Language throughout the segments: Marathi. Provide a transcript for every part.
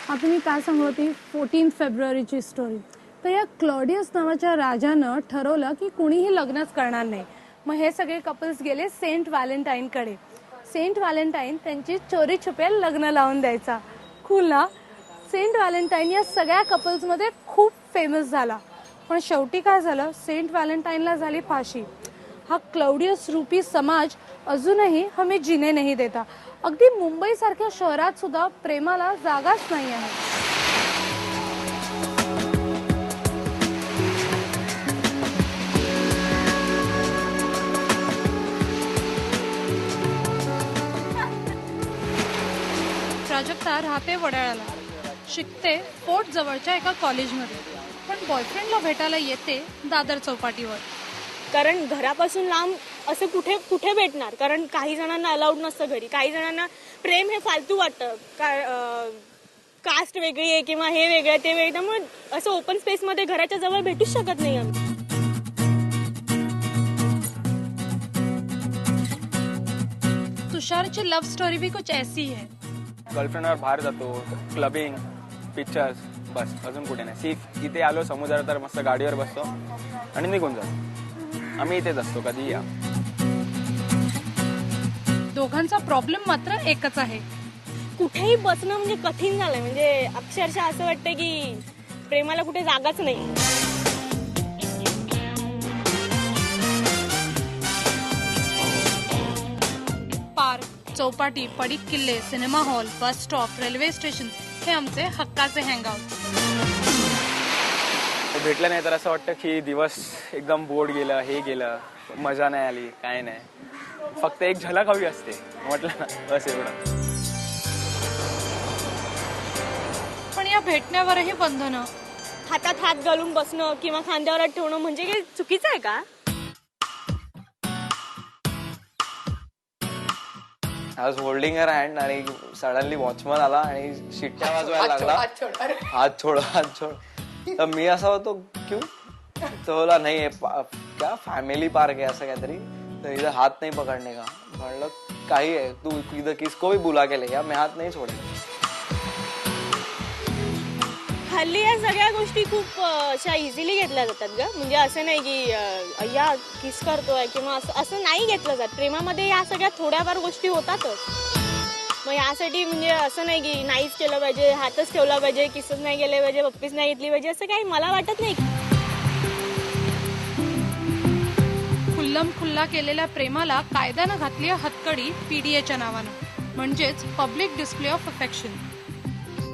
आता मी काय सांगू होती 14 फेब्रुवारीची स्टोरी. तर या क्लॉडियस नावाच्या राजानं ठरवलं की कुणीही लग्नच करणार नाही. मग हे सगळे कपल्स गेले सेंट व्हॅलेंटाईनकडे. सेंट व्हॅलेंटाईन त्यांची चोरी छुपे लग्न लावून द्यायचा. कूल ना. सेंट व्हॅलेंटाईन या सगळ्या कपल्समध्ये खूप फेमस झाला. पण शेवटी काय झालं, सेंट व्हॅलेंटाईनला झाली फाशी. हा क्लॉडियस रूपी समाज अजूनही हमें जीने नहीं देता. अगदी मुंबईसारख्या शहरात सुद्धा प्रेमाला जागाच नाही आहे. प्राजक्ता राहते वडाळ्याला, शिकते फोर्ट जवळच्या एका कॉलेजमध्ये, पण बॉयफ्रेंडला भेटायला येते दादर चौपाटीवर. कारण घरापासून लांब असं कुठे कुठे भेटणार, कारण काही जणांना अलाउड नसतं घरी, काही जणांना प्रेम हे फालतू वाटतं, कास्ट वेगळी आहे किंवा हे वेगळं ते वेगळं, त्यामुळे असं ओपन स्पेसमध्ये घराच्या जवळ भेटूच शकत नाही आम्ही. तुषारची लव्ह स्टोरी भी कुछ ऐसी है. गर्लफ्रेंडवर बाहेर जातो, क्लबिंग, पिक्चर्स, बस अजून कुठे नाही. इथे आलो समुद्रात तर मस्त गाडीवर बसतो आणि निघून जातो. आम्ही इथेच असतो, कधी या. दोघांचा प्रॉब्लेम मात्र एकच आहे, कुठेही बसणं म्हणजे कठीण झालंय. म्हणजे अक्षरशः असं वाटतं की प्रेमाला कुठे जागाच नाही. पार्क, चौपाटी, पडीक किल्ले, cinema hall, bus stop, railway station हे आमचे हक्काचे हँगआउट. भेटलं नाही तर असं वाटतं की दिवस एकदम बोर्ड गेलं, हे गेलं, मजा नाही आली, काय नाही. फक्त एक झलक हवी असते, म्हटलं ना, बस एवढं. पण या भेटण्यावरही बंधनं. हातात हात घालून बसणं किंवा खांद्यावर हात ठेवणं म्हणजे काही चुकीचं आहे का? I was holding her hand आणि सडनली वॉचमन आला आणि शिट्ट्या वाजवायला लागला. हात छोड. तर मी असा होतो क्यों, तो बोला नाही क्या फॅमिली पार्क आहे असं काहीतरी, तर इधर हात नाही पकडणे का. म्हणलं काही आहे, तू इधर किसको भी बुला के ले या, मैं हात नाही सोडेल. हल्ली या सगळ्या गोष्टी खूप अशा इझिली घेतल्या जातात ग. म्हणजे असं नाही की अय्या किस करतोय किंवा असं नाही घेतलं जात. प्रेमामध्ये या सगळ्या थोड्याफार गोष्टी होतातच. मग यासाठी म्हणजे असं नाही की नाहीच केलं पाहिजे, हातच ठेवला पाहिजे, किसच नाही गेले पाहिजे, पप्पीच नाही घेतली पाहिजे, असं काही मला वाटत नाही. खुल्लम खुल्ला केलेल्या प्रेमाला कायद्यानं घातली हतकडी पीडीएच्या नावानं, म्हणजेच public display of affection.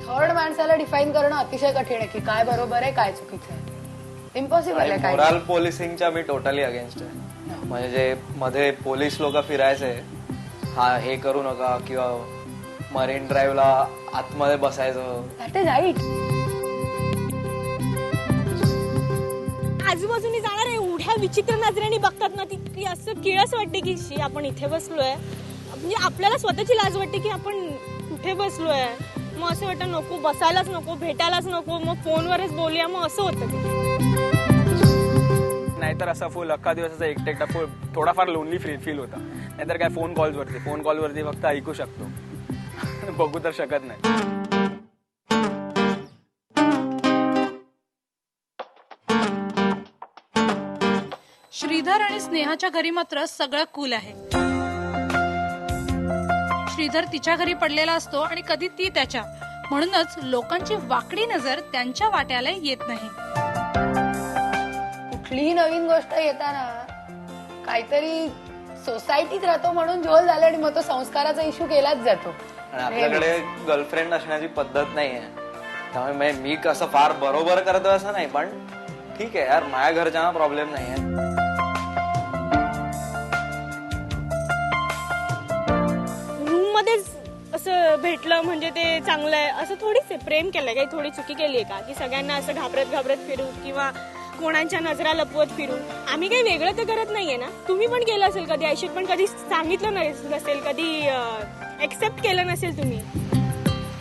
Third माणसाला डिफाईन करणं अतिशय कठीण आहे की काय बरोबर आहे काय चुकीचं आहे. इम्पॉसिबल आहे. काय मोराल पोलिसिंगच्या मी टोटली अगेन्स्ट आहे. म्हणजे जे मध्ये पोलीस लोक फिरायचे, हा हे करू नका, किंवा मरीन ड्राईव्हला आतमध्ये बसायचं, दॅट इज राईट. आजूबाजूनी जाणार आहे एवढ्या विचित्र नजरेने बघतात ना, ती असं किळस वाटते की शी आपण इथे बसलोय. म्हणजे आपल्याला स्वतःची लाज वाटते की आपण कुठे बसलोय. मग असं वाटतं नको, बसायलाच नको, भेटायलाच नको, मग फोनवरच बोलूया, मग असं होतं. नाहीतर असा फुल अख्खा दिवस असा एकटा फुल थोडाफार लोनली फील होता. नाहीतर काय फोन कॉलवरती फक्त ऐकू शकतो, बघू तर शकत नाही. श्रीधर आणि स्नेहाच्या घरी मात्र सगळं कूल आहे. श्रीधर तिच्या घरी पडलेला असतो आणि कधी ती त्याच्या, म्हणूनच लोकांची वाकडी नजर त्यांच्या वाट्याला येत नाही. कुठलीही नवीन गोष्ट येताना काहीतरी सोसायटीत राहतो म्हणून झोल झाला आणि मग तो संस्काराचा इश्यू केलाच जातो. आणि आपल्याकडे गर्लफ्रेंड असण्याची पद्धत नाहीये, त्यामुळे मी कसं फार बरोबर करतोय असं नाही, पण ठीक आहे यार, माझ्या घरच्यांना प्रॉब्लेम नाहीये. असं भेटलं म्हणजे ते चांगलं आहे असं थोडीच आहे. प्रेम केलंय, काही थोडी चुकी केली आहे का की सगळ्यांना असं घाबरत फिरू किंवा कोणाच्या नजरा लपवत फिरू. आम्ही काही वेगळं तर करत नाहीये ना. तुम्ही पण केलं असेल कधी आयुष्यात, पण कधी सांगितलं नसेल, कधी एक्सेप्ट केलं नसेल तुम्ही.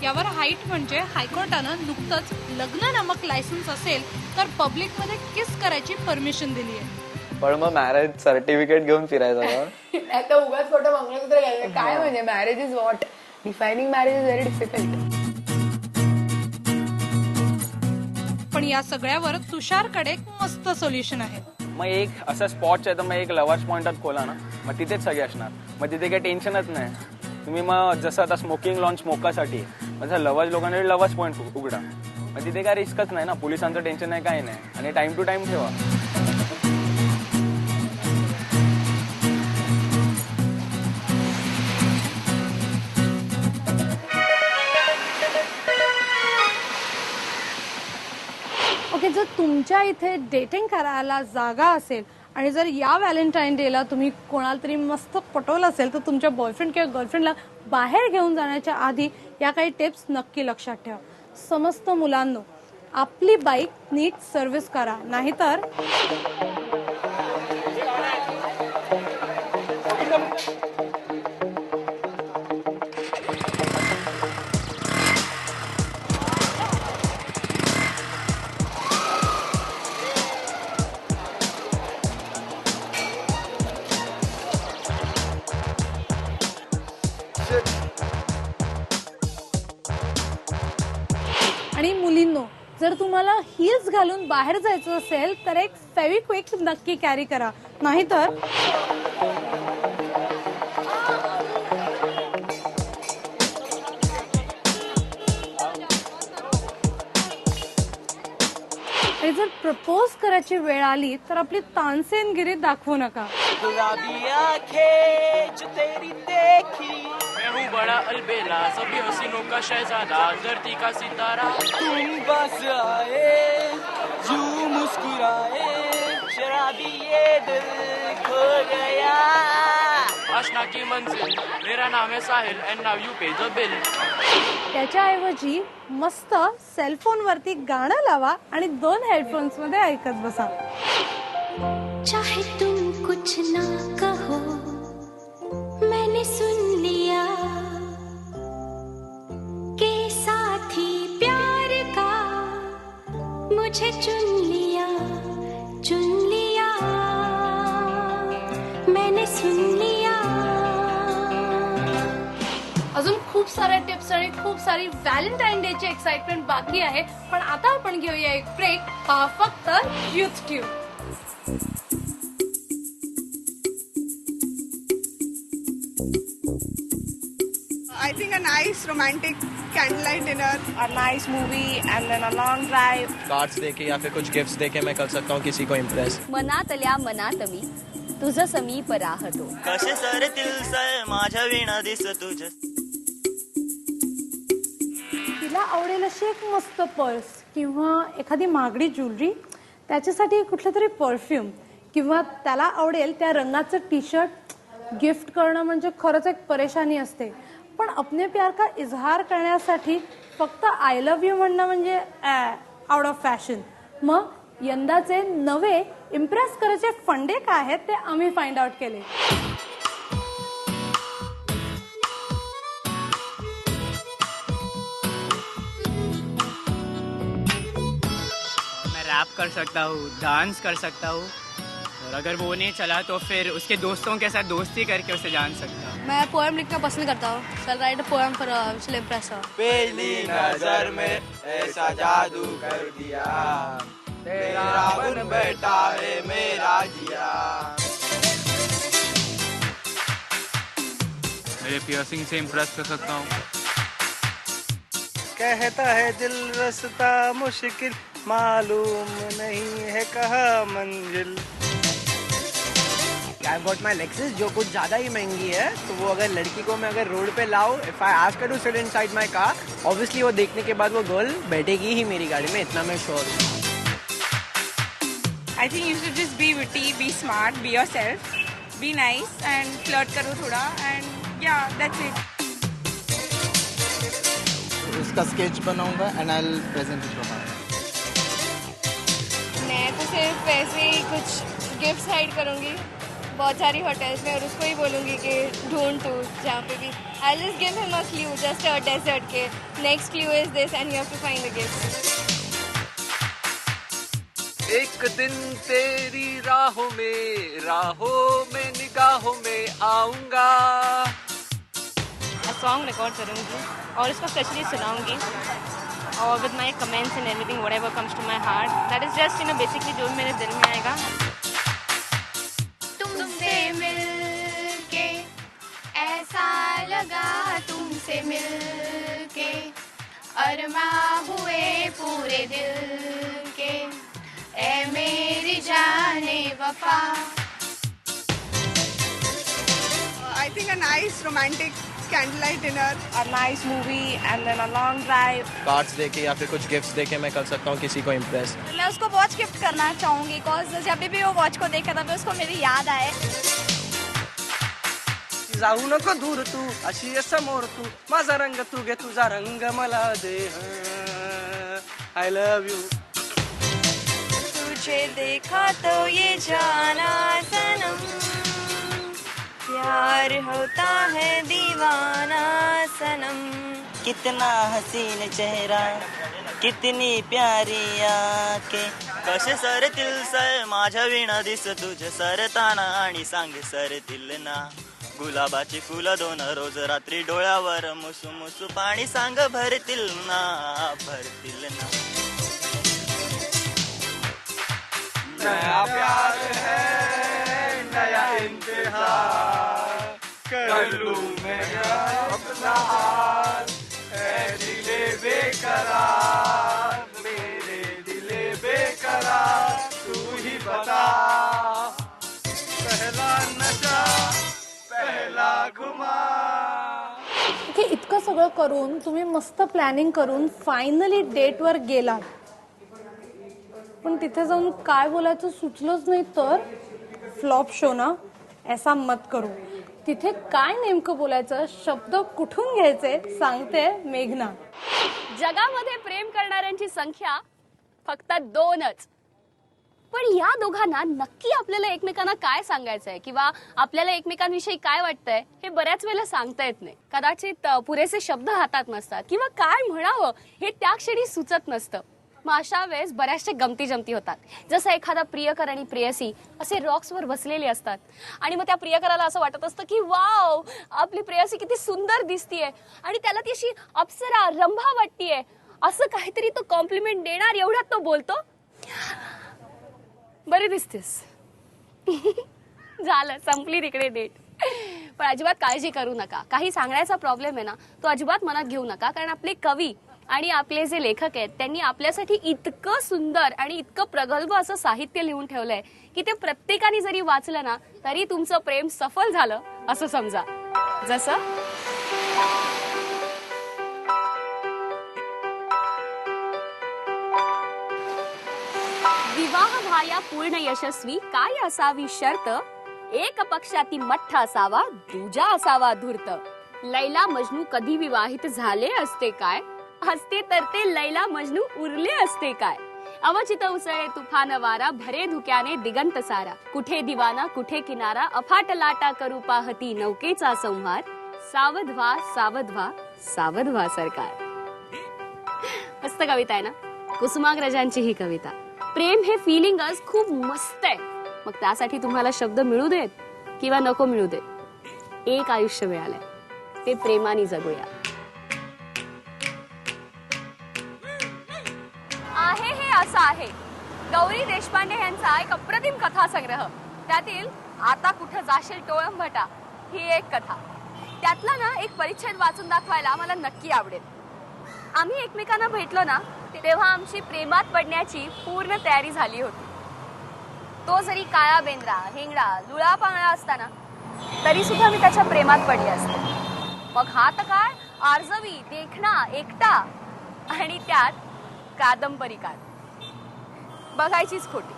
यावर हाईट म्हणजे हायकोर्टानं नुकतंच लग्न नामक लायसन्स असेल तर पब्लिकमध्ये किस करायची परमिशन दिली आहे. पण मग मॅरेज सर्टिफिकेट घेऊन फिरायचं का? आता उगाच फोटो मंगळसूत्र घ्यायचं काय. म्हणजे marriage is what, defining marriage is very difficult. पण या सगळ्यावर तुषारकडे एक मस्त सोल्युशन आहे. मग एक असं स्पॉट्स आहे तर मग एक लवर्स पॉइंटच खोला ना, मग तिथेच सगळे असणार, मग तिथे काही टेन्शनच नाही. तुम्ही मग जसं आता स्मोकिंग लॉन स्मोकासाठी, मग लवर्स लोकांना लवर्स पॉईंट उघडा, मग तिथे काय रिस्कच नाही ना, पोलिसांचं टेन्शन नाही, काही नाही, आणि टाइम टू टाइम ठेवा. ओके, जर तुमच्या इथे डेटिंग करायला जागा असेल आणि जर या व्हॅलेंटाईन डेला तुम्ही कोणाला तरी मस्त पटवलं असेल तर तुमच्या बॉयफ्रेंड किंवा गर्लफ्रेंडला बाहेर घेऊन जाण्याच्या आधी या काही टिप्स नक्की लक्षात ठेवा. समस्त मुलांनो, आपली बाईक नीट सर्व्हिस करा, नाहीतर आणि मुलींनो, जर तुम्हाला हील्स घालून बाहेर जायचं असेल तर एक फेविक्विक नक्की कॅरी करा, नाहीतर आणि जर प्रपोज करायची वेळ आली तर आपली तानसेनगिरी दाखवू नका. मैं हूँ बड़ा अलबेला, सभी हसीनों का शहजादा, धरती का सितारा. तुम बस आए, यूं मुस्कुराए, शराबी ये दिल खो गया. आशना की मंजिल, मेरा नाम है Sahil end now you pay the bill. त्याच्याऐवजी मस्त सेलफोन वरती गाणं लावा आणि 2 हेडफोन्स मध्ये ऐकत बसा. चाहे तुम कुछ ना कहो, मैंने सुन लिया के साथी प्यार का मुझे चुन लिया, मैंने सुन लिया. अजून खूप साऱ्या टिप्स आणि खूप सारी व्हॅलेंटाईन डे ची एक्साइटमेंट बाकी आहे, पण आता आपण घेऊया एक ब्रेक. हा फक्त youth tube. I think a nice romantic candlelight dinner. A nice movie and then a long drive. Cards देके या फिर कुछ गिफ्ट्स देके मैं कर सकता हूँ किसी को इम्प्रेस. मनातल्या मनातवी तुझं समीप राहतो. कसे सरतील सय माझ्या विणा दिस तुझ. तिला आवडेल अशी एक मस्त पर्स किंवा एखादी महागडी ज्वेलरी, त्याच्यासाठी कुठलं तरी परफ्यूम, किंवा त्याला आवडेल त्या रंगाचं टी शर्ट गिफ्ट करणं म्हणजे खरंच एक परेशानी असते. पण अपने प्यार का इजहार करण्यासाठी फक्त आय लव्ह यू म्हणणं म्हणजे आउट ऑफ फॅशन. मग यंदाचे नवे इम्प्रेस करायचे फंडे काय आहेत ते आम्ही फाइंड आउट केले. मैं रैप कर सकता हूँ, डांस कर सकता हूँ, और अगर वो नहीं चला तो फिर उसके दोस्तों के साथ दोस्ती करके उसे जान सकता हूँ. मैं पोएम लिखना पसंद करता हूँ. Shall write a poem for which will impress her. पहली नजर में ऐसा जादू कर दिया, तेरा बन बैठा है मेरा जिया. मेरे पियर्सिंग से इम्प्रेस कर सकता हूँ. कहता है दिल रास्ता मुश्किल, मालूम नहीं है कहाँ मंजिल. I've got my Lexus जो कुछ ज़्यादा ही महंगी है, तो वो अगर लड़की को मैं अगर रोड पे लाऊं, if I ask her to sit inside my car, obviously वो देखने के बाद वो गर्ल बैठेगी ही मेरी गाड़ी में, इतना मैं श्योर हूँ. I think you should just be witty, be smart, be yourself, be nice and flirt करो थोड़ा and yeah, that's it. इसका स्केच बनाऊंगा and I'll present it to her. मैं तो सिर्फ वैसे ही कुछ गिफ्ट हाइड करूंगी बहुत सारी होटल्स में, और उसको ही बोलूंगी कि ढूंढ तू जहाँ पे भी. I just give him a clue, just a desert के next clue is this and you have to find the gift. एक दिन तेरी राहों में निगाहों में आऊंगा. सॉन्ग रिकॉर्ड करूंगी और उसको स्पेशली सुनाऊंगी. और with my comments and everything whatever comes to my heart, that is just basically जो मेरे दिल में आएगा। तुमसे मिलके ऐसा लगा, तुमसे मिलके अरमा हुए पूरे दिल के, ए मेरी जाने वफा। I think a nice romantic candlelight dinner, a nice movie and then a long drive. Cards देके या फिर कुछ गिफ्ट्स देके मैं कर सकता हूँ किसी को इम्प्रेस। मैं उसको वॉच गिफ्ट करना चाहूंगी बिकॉज जब भी वो वॉच को देखा तब उसको मेरी याद आए। जाऊ नको दूर तू, अशी आहे समोर तू, माझा रंग तू घे तुझा रंग मला दे, आय लव्ह यू। तुझे देखा तो ये जाना सनम, प्यार होता है दीवाना सनम। कितना हसीन चेहरा, कितनी प्यारी आंखें, कसे सरतील सर माझ्या विणा दिस तुझे सरताना, आणि सांग सरतील ना गुलाबाची फुलं दोन, रोज रात्री डोळ्यावर मुसू मुसू पाणी, सांग भरतील ना भरतील ना। नया प्यार है नया इंतहा, कर लूं मैं अपना हाल, ऐ दिले बेकरार, मेरे दिले बेकरार, तू ही बता, पहला नशा पहला घुमा। की इतकं सगळं करून तुम्ही मस्त प्लॅनिंग करून फायनली डेटवर गेलात, पण तिथे जाऊन काय बोलायचं सुचलंच नाही तर फ्लॉप शो ना, ऐसा मत करू। तिथे काय नेमकं बोलायचं, शब्द कुठून घ्यायचे सांगते मेघना। जगामध्ये प्रेम करणाऱ्यांची संख्या फक्त 2च, पण या दोघांना नक्की आपल्याला एकमेकांना काय सांगायचंय किंवा आपल्याला एकमेकांविषयी काय वाटतंय हे बऱ्याच वेळेला सांगता येत नाही। कदाचित पुरेसे शब्द हातात नसतात किंवा काय म्हणावं हे त्या क्षणी सुचत नसतं। मग अशा वेळेस बऱ्याचशा गमती जमती होतात, जसं एखादा प्रियकर आणि प्रेयसी असे रॉक्सवर बसलेले असतात आणि मग त्या प्रियकराला असं वाटत असतं की वाव, आपली प्रेयसी किती सुंदर दिसतीये आणि त्याला ती अशी अप्सरा रंभा वाटतीये, असं काहीतरी तो कॉम्प्लिमेंट देणार एवढ्यात तो बोलतो, बरी दिसतेस। झालं, संपली तिकडे डेट। पण अजिबात काळजी करू नका, काही सांगण्याचा प्रॉब्लेम आहे ना तो अजिबात मनात घेऊ नका, कारण आपले कवी आणि आपले जे लेखक आहेत त्यांनी आपल्यासाठी इतकं सुंदर आणि इतकं प्रगल्भ असं साहित्य लिहून ठेवलंय की ते प्रत्येकाने जरी वाचलं ना तरी तुमचं प्रेम सफल झालं असं समजा। जसं विवाह व्हाया पूर्ण यशस्वी, काय असावी शर्त, एक पक्षाती मठ्ठ असावा, दुजा असावा धूर्त, लैला मजनू कधी विवाहित झाले असते काय, असते तर ते लैला मजनू उरले असते काय, अवचित उसळे तुफान वारा, भरे धुक्याने दिगंत सारा, कुठे दिवाना कुठे किनारा, अफाट लाटा करू पाहती नौकेचा संहार, सावध व्हा सावध व्हा सावध व्हा सरकार। मस्त कविता आहे ना, कुसुमाग्रजांची ही कविता। प्रेम हे फिलिंगच खूप मस्त आहे, मग त्यासाठी तुम्हाला शब्द मिळू देत किंवा नको मिळू देत, एक आयुष्य मिळालंय, ते प्रेमाने जगूया। आहे हे असं आहे गौरी देशपांडे यांचा एक अप्रतिम कथा संग्रह, त्यातील आता कुठं जाशील टोळंबटा ही एक कथा, त्यातला ना एक परिच्छेद वाचून दाखवायला मला नक्की आवडेल। आम्ही एकमेकांना भेटलो ना तेव्हा आमची प्रेमात पडण्याची पूर्ण तयारी झाली होती। तो जरी काळा बेंद्रा, हेंगडा, लुळा पांगळा असताना तरी सुद्धा मी त्याच्या प्रेमात पडले असते। मग हा तर काय आर्जवी, देखणा, एकटा आणि त्यात कादंबरीकार, बघायचीच खोटी।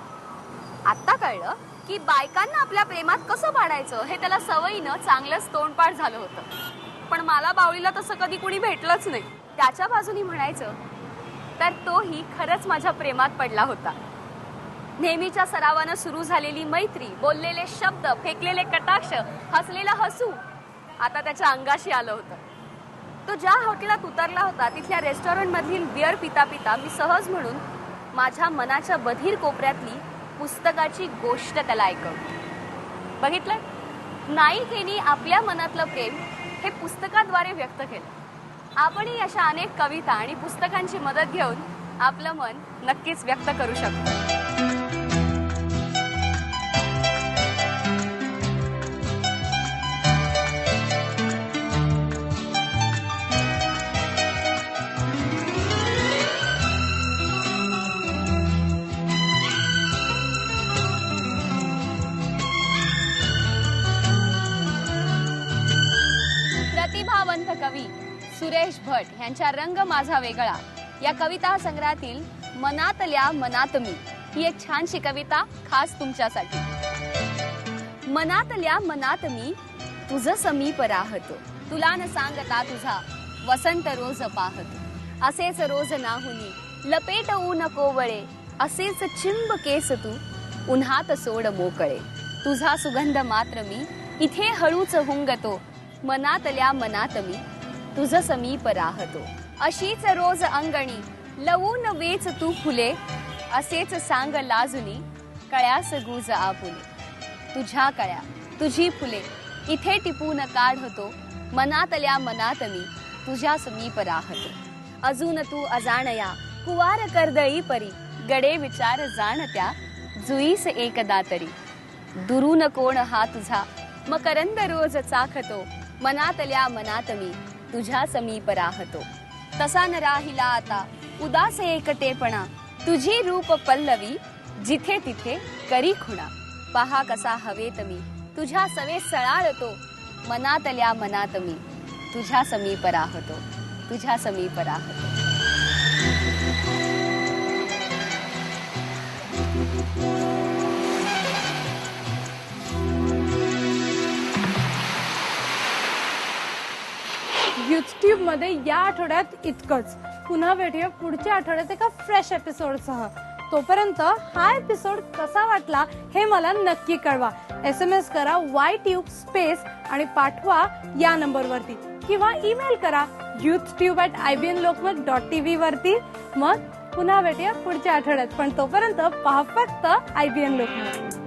आता कळलं की बायकांना आपल्या प्रेमात कसं पाडायचं हे त्याला सवयीनं चांगलंच तोंडपाठ झालं होतं, पण मला बावळीला तसं कधी कुणी भेटलंच नाही। त्याच्या बाजूनी म्हणायचं तर तोही खरंच माझ्या प्रेमात पडला होता। नेहमीच्या सरावानं सुरू झालेली मैत्री, बोललेले शब्द, फेकलेले कटाक्ष, हसलेलं हसू आता त्याच्या अंगाशी आलं होतं। तो ज्या हॉटेलात उतरला होता तिथल्या रेस्टॉरंट मधील बिअर पिता पिता मी सहज म्हणून माझ्या मनाच्या बधीर कोपऱ्यातली पुस्तकाची गोष्ट त्याला ऐकवली। बघितलं, नायिकेने आपल्या मनातलं प्रेम हे पुस्तकाद्वारे व्यक्त केलं, आपणही अशा अनेक कविता आणि पुस्तकांची मदत घेऊन आपलं मन नक्कीच व्यक्त करू शकतो. प्रतिभावंत कवी सुरेश भट यांच्या रंग माझा वेगळा या कविता संग्रहातील मनातल्या मनात मी ही एक छानशी कविता खास तुमच्यासाठी. मनातल्या मनात मी तुझं समीप राहतो, तुला न सांगता तुझा वसंत रोज पाहतो. असेच रोज नाहुनी लपेटवू नको वळे, असेच चिंब केस तू उन्हात सोड मोकळे. तुझा सुगंध मात्र मी इथे हळूच हुंगतो, मनातल्या मनात मी तुझं समीप राहतो. अशीच रोज अंगणी लवून वेच तू फुले, असेच सांग लाजुनी कळ्यास गुज आपुले. तुझ्या कळ्या तुझी फुले इथे टिपून काढतो, मनातल्या मनात मी तुझ्या समीप राहतो. अजून तू अजाणया कुवार कर्दळी परी, गडे विचार जाणत्या जुईस एकदा तरी. दुरून कोण हा तुझा मकरंद रोज चाखतो, मनातल्या मनात मी तुझ्या समीप राहतो. तसा न राहिला आता उदास एकटेपणा, तुझी रूप पल्लवी जिथे तिथे करी खुणा. पहा कसा हवेत मी तुझ्या सवे सळाळतो, मनातल्या मनात मी तुझ्या समीप राहतो, तुझ्या समीप राहतो. युट्यूब मध्ये या आठवड्यात इतकंच. पुन्हा भेटूया पुढच्या आठवड्यात एका फ्रेश एपिसोडसह. तोपर्यंत हा एपिसोड कसा वाटला हे मला नक्की कळवा. SMS करा YTube स्पेस आणि पाठवा या नंबरवरती, किंवा ईमेल करा youtube@ibnlokmat.tv वरती. मग पुन्हा भेटूया पुढच्या आठवड्यात, पण तोपर्यंत पहा फक्त IBN लोकमत.